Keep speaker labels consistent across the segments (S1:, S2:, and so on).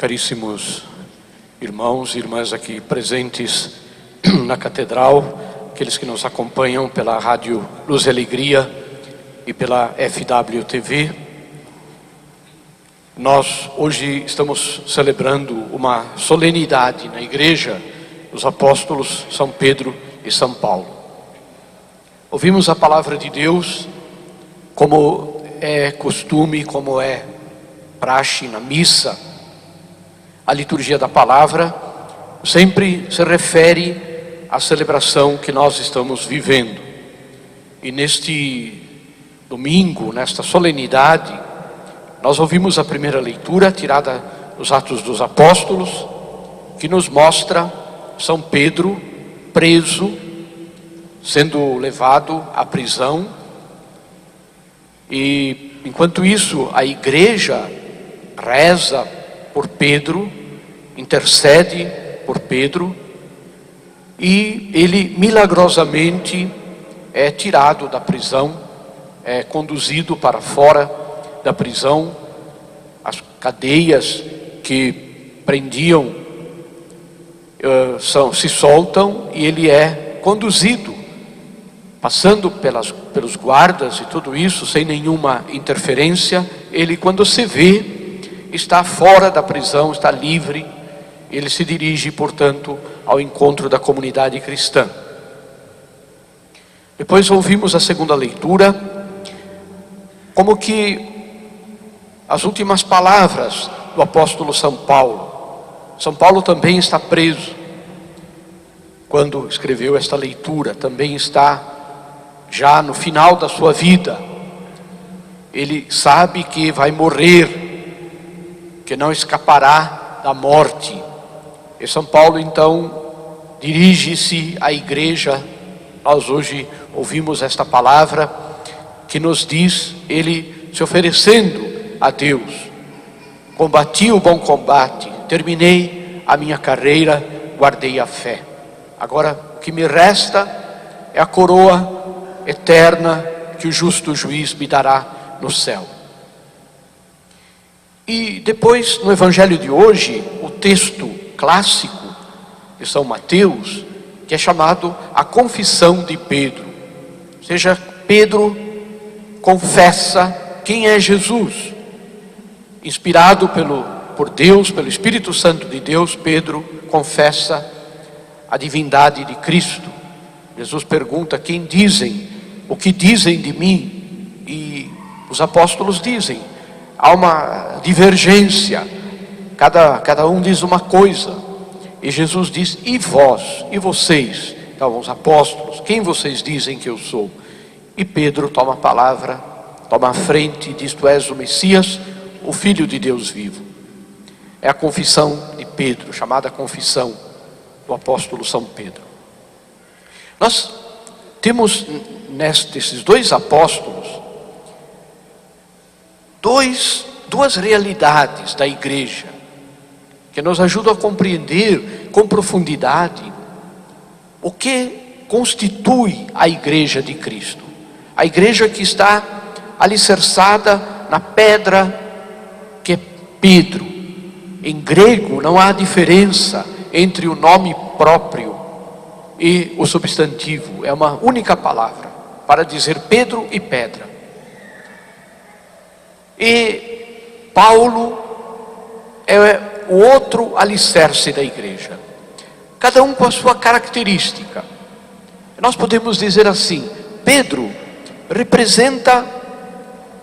S1: Caríssimos irmãos e irmãs aqui presentes na Catedral, aqueles que nos acompanham pela Rádio Luz e Alegria e pela FWTV, nós hoje estamos celebrando uma solenidade na Igreja dos Apóstolos São Pedro e São Paulo. Ouvimos a palavra de Deus, como é costume, como é praxe na missa. A liturgia da palavra sempre se refere à celebração que nós estamos vivendo. E neste domingo, nesta solenidade, nós ouvimos a primeira leitura tirada dos Atos dos Apóstolos, que nos mostra São Pedro preso, sendo levado à prisão. E enquanto isso, a igreja reza por Pedro, intercede por Pedro, e ele milagrosamente é tirado da prisão, é conduzido para fora da prisão. As cadeias que prendiam se soltam e ele é conduzido, passando pelos guardas e tudo isso, sem nenhuma interferência. Ele, quando se vê, está fora da prisão, está livre. Ele se dirige, portanto, ao encontro da comunidade cristã. Depois ouvimos a segunda leitura, como que as últimas palavras do apóstolo São Paulo. São Paulo também está preso. Quando escreveu esta leitura, também está já no final da sua vida. Ele sabe que vai morrer, que não escapará da morte. E São Paulo então dirige-se à igreja. Nós hoje ouvimos esta palavra que nos diz, ele se oferecendo a Deus: combati o bom combate, terminei a minha carreira, guardei a fé. Agora o que me resta é a coroa eterna que o justo juiz me dará no céu. E depois, no Evangelho de hoje, o texto clássico de São Mateus, que é chamado a confissão de Pedro. Ou seja, Pedro confessa quem é Jesus. Inspirado por Deus, pelo Espírito Santo de Deus, Pedro confessa a divindade de Cristo. Jesus pergunta: quem dizem, o que dizem de mim? E os apóstolos dizem. Há uma divergência, cada um diz uma coisa, e Jesus diz: e vós, e vocês, então os apóstolos, quem vocês dizem que eu sou? E Pedro toma a palavra, toma a frente e diz: tu és o Messias, o Filho de Deus vivo. É a confissão de Pedro, chamada confissão do apóstolo São Pedro. Nós temos nesses dois apóstolos duas realidades da igreja que nos ajudam a compreender com profundidade o que constitui a igreja de Cristo. A igreja que está alicerçada na pedra que é Pedro. Em grego não há diferença entre o nome próprio e o substantivo. É uma única palavra para dizer Pedro e pedra. E Paulo é o outro alicerce da igreja, cada um com a sua característica. Nós podemos dizer assim: Pedro representa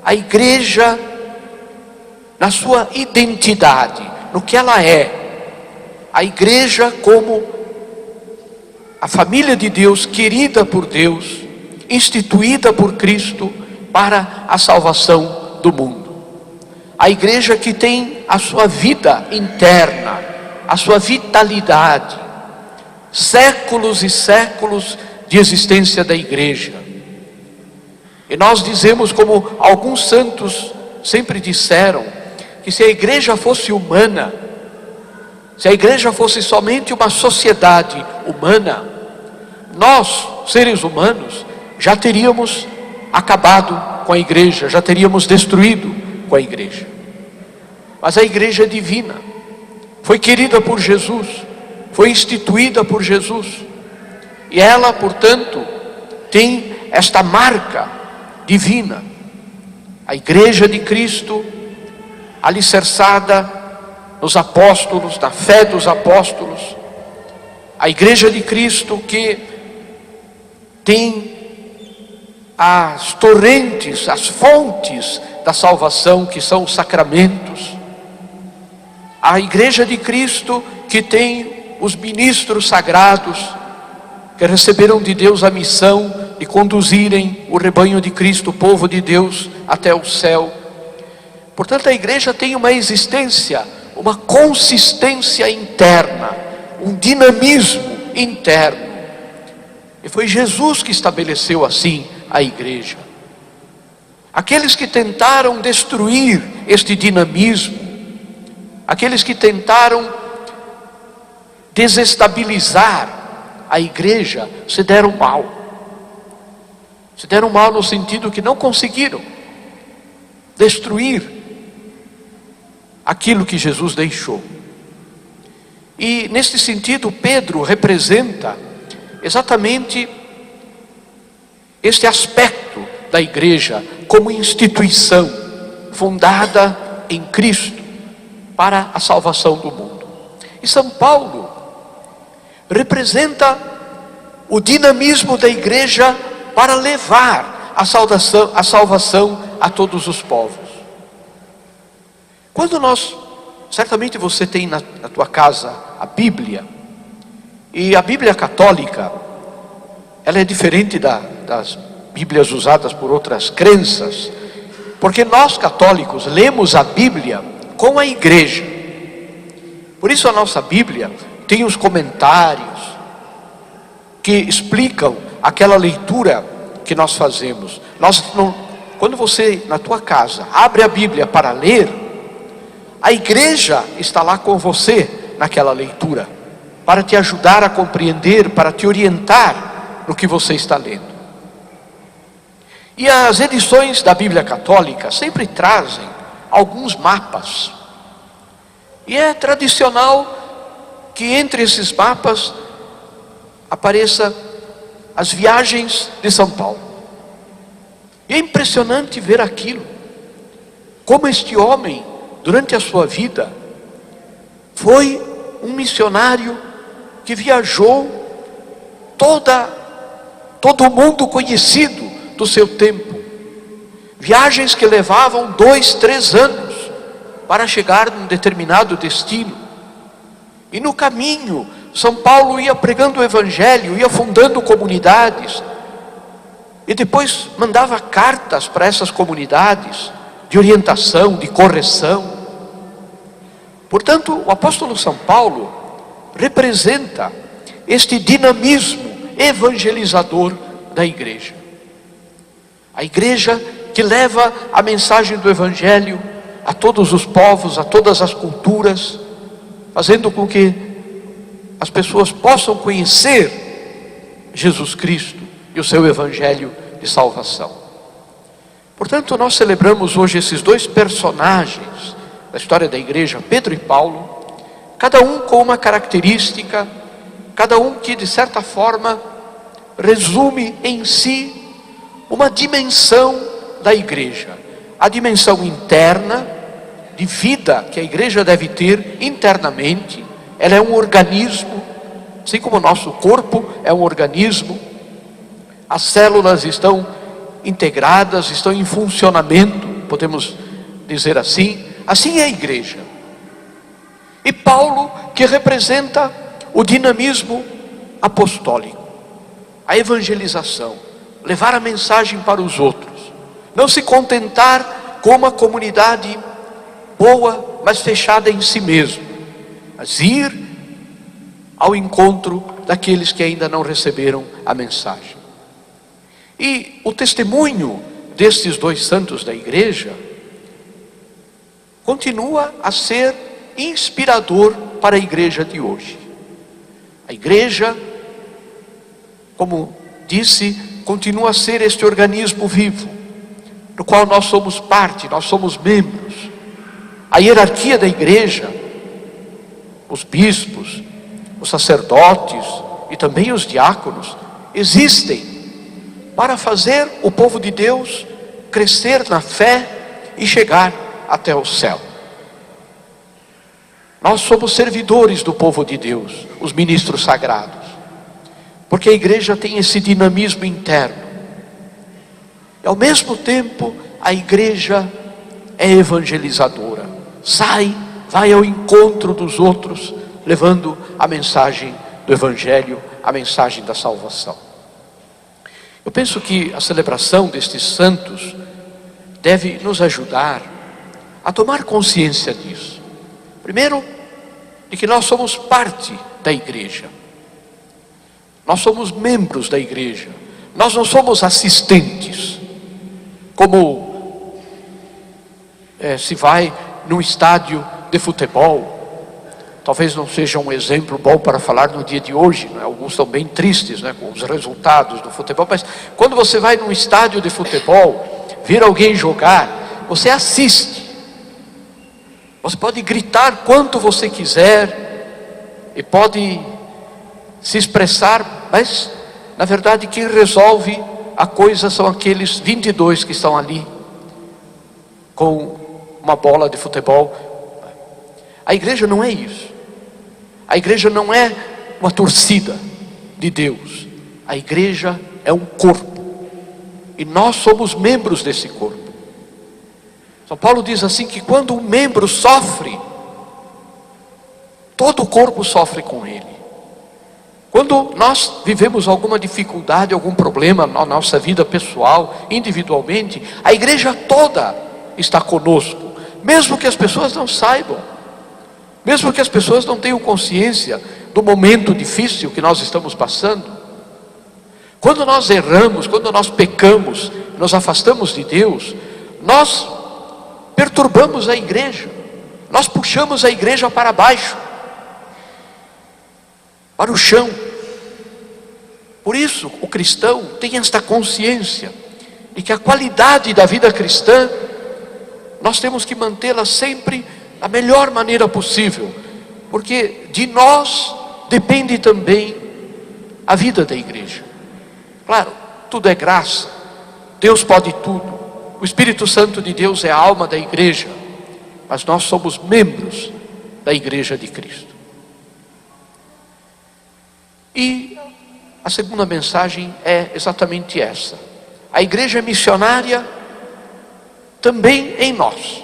S1: a igreja na sua identidade, no que ela é. A igreja como a família de Deus, querida por Deus, instituída por Cristo para a salvação do mundo. A igreja que tem a sua vida interna, a sua vitalidade, séculos e séculos de existência da igreja. E nós dizemos, como alguns santos sempre disseram, que se a igreja fosse humana, se a igreja fosse somente uma sociedade humana, nós, seres humanos, já teríamos acabado com a igreja, já teríamos destruído com a igreja. Mas a igreja é divina, foi querida por Jesus, foi instituída por Jesus. E ela, portanto, tem esta marca divina. A Igreja de Cristo, alicerçada nos apóstolos, na fé dos apóstolos. A Igreja de Cristo que tem as torrentes, as fontes da salvação, que são os sacramentos. A Igreja de Cristo que tem os ministros sagrados, que receberam de Deus a missão de conduzirem o rebanho de Cristo, o povo de Deus, até o céu. Portanto, a igreja tem uma existência, uma consistência interna, um dinamismo interno. E foi Jesus que estabeleceu assim a igreja. Aqueles que tentaram destruir este dinamismo, aqueles que tentaram desestabilizar a igreja, se deram mal. Se deram mal no sentido que não conseguiram destruir aquilo que Jesus deixou. E neste sentido, Pedro representa exatamente este aspecto da igreja como instituição fundada em Cristo para a salvação do mundo. E São Paulo representa o dinamismo da igreja para levar a salvação a todos os povos. Quando certamente você tem na tua casa a Bíblia, e a Bíblia católica, ela é diferente das Bíblias usadas por outras crenças, porque nós católicos lemos a Bíblia com a igreja. Por isso a nossa Bíblia tem os comentários que explicam aquela leitura que nós fazemos. Quando você, na tua casa, abre a Bíblia para ler, a igreja está lá com você naquela leitura, para te ajudar a compreender, para te orientar no que você está lendo. E as edições da Bíblia Católica sempre trazem alguns mapas. E é tradicional que entre esses mapas apareça as viagens de São Paulo. E é impressionante ver aquilo, como este homem, durante a sua vida, foi um missionário que viajou todo o mundo conhecido do seu tempo. Viagens que levavam 2, 3 anos para chegar num determinado destino. E no caminho, São Paulo ia pregando o Evangelho, ia fundando comunidades, e depois mandava cartas para essas comunidades, de orientação, de correção. Portanto, o apóstolo São Paulo representa este dinamismo evangelizador da igreja. A igreja que leva a mensagem do Evangelho a todos os povos, a todas as culturas, fazendo com que as pessoas possam conhecer Jesus Cristo e o seu Evangelho de salvação. Portanto, nós celebramos hoje esses dois personagens da história da igreja, Pedro e Paulo, cada um com uma característica, cada um que de certa forma resume em si uma dimensão da igreja, a dimensão interna de vida que a igreja deve ter internamente. Ela é um organismo, assim como o nosso corpo é um organismo, as células estão integradas, estão em funcionamento, podemos dizer assim. Assim é a igreja. E Paulo, que representa o dinamismo apostólico, a evangelização, levar a mensagem para os outros, não se contentar com uma comunidade boa, mas fechada em si mesmo, mas ir ao encontro daqueles que ainda não receberam a mensagem. E o testemunho destes dois santos da igreja continua a ser inspirador para a igreja de hoje. A igreja, como disse, continua a ser este organismo vivo, do qual nós somos parte, nós somos membros. A hierarquia da igreja os bispos, os sacerdotes e também os diáconos existem para fazer o povo de Deus crescer na fé e chegar até o céu. Nós somos servidores do povo de Deus, os ministros sagrados, porque a igreja tem esse dinamismo interno. E ao mesmo tempo, a igreja é evangelizadora. Vai ao encontro dos outros, levando a mensagem do evangelho, a mensagem da salvação. Eu penso que a celebração destes santos deve nos ajudar a tomar consciência disso. Primeiro, de que nós somos parte da igreja. Nós somos membros da igreja. Nós não somos assistentes, como se vai num estádio de futebol. Talvez não seja um exemplo bom para falar no dia de hoje, né? Alguns estão bem tristes, né, com os resultados do futebol, mas quando você vai num estádio de futebol, ver alguém jogar, você assiste. Você pode gritar quanto você quiser e pode se expressar, mas na verdade quem resolve a coisa são aqueles 22 que estão ali com uma bola de futebol. A igreja não é isso. A igreja não é uma torcida de Deus. A igreja é um corpo e nós somos membros desse corpo. São Paulo diz assim que quando um membro sofre, todo o corpo sofre com ele. Quando nós vivemos alguma dificuldade, algum problema na nossa vida pessoal, individualmente, a igreja toda está conosco, mesmo que as pessoas não saibam, mesmo que as pessoas não tenham consciência do momento difícil que nós estamos passando. Quando nós erramos, quando nós pecamos, nos afastamos de Deus, nós perturbamos a igreja, nós puxamos a igreja para baixo, para o chão. Por isso o cristão tem esta consciência de que a qualidade da vida cristã nós temos que mantê-la sempre da melhor maneira possível, porque de nós depende também a vida da igreja. Claro, tudo é graça, Deus pode tudo, o Espírito Santo de Deus é a alma da igreja, mas nós somos membros da igreja de Cristo. E a segunda mensagem é exatamente essa: a igreja é missionária também em nós.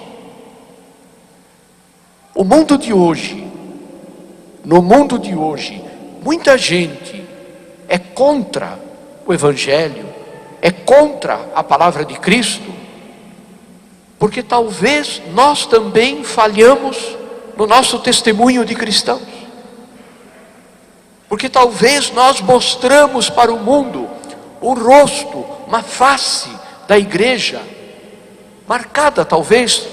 S1: No mundo de hoje, muita gente é contra o evangelho, é contra a palavra de Cristo, porque talvez nós também falhamos no nosso testemunho de cristãos. Porque talvez nós mostramos para o mundo um rosto, uma face da igreja, marcada talvez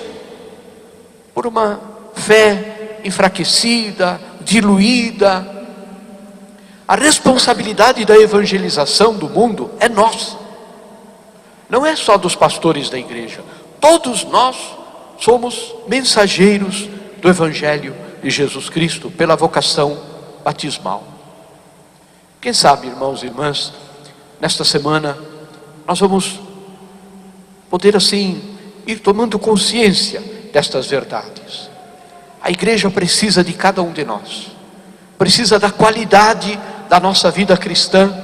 S1: por uma fé enfraquecida, diluída. A responsabilidade da evangelização do mundo é nossa, não é só dos pastores da igreja. Todos nós somos mensageiros do evangelho de Jesus Cristo pela vocação batismal. Quem sabe, irmãos e irmãs, nesta semana nós vamos poder assim ir tomando consciência destas verdades. A igreja precisa de cada um de nós, precisa da qualidade da nossa vida cristã,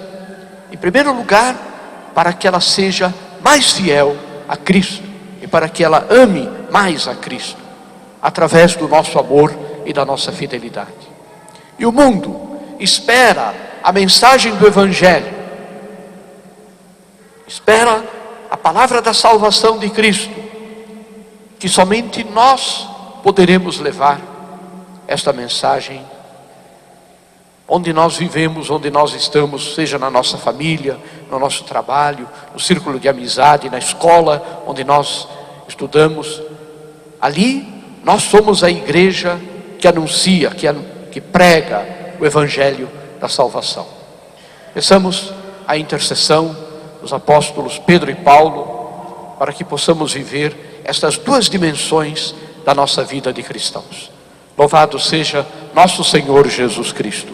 S1: em primeiro lugar, para que ela seja mais fiel a Cristo e para que ela ame mais a Cristo, através do nosso amor e da nossa fidelidade. E o mundo espera a mensagem do evangelho, espera a palavra da salvação de Cristo, que somente nós poderemos levar esta mensagem onde nós vivemos, onde nós estamos, seja na nossa família, no nosso trabalho, no círculo de amizade, na escola onde nós estudamos. Ali nós somos a igreja que anuncia, que prega o evangelho da salvação. Peçamos a intercessão dos apóstolos Pedro e Paulo para que possamos viver estas duas dimensões da nossa vida de cristãos. Louvado seja nosso Senhor Jesus Cristo.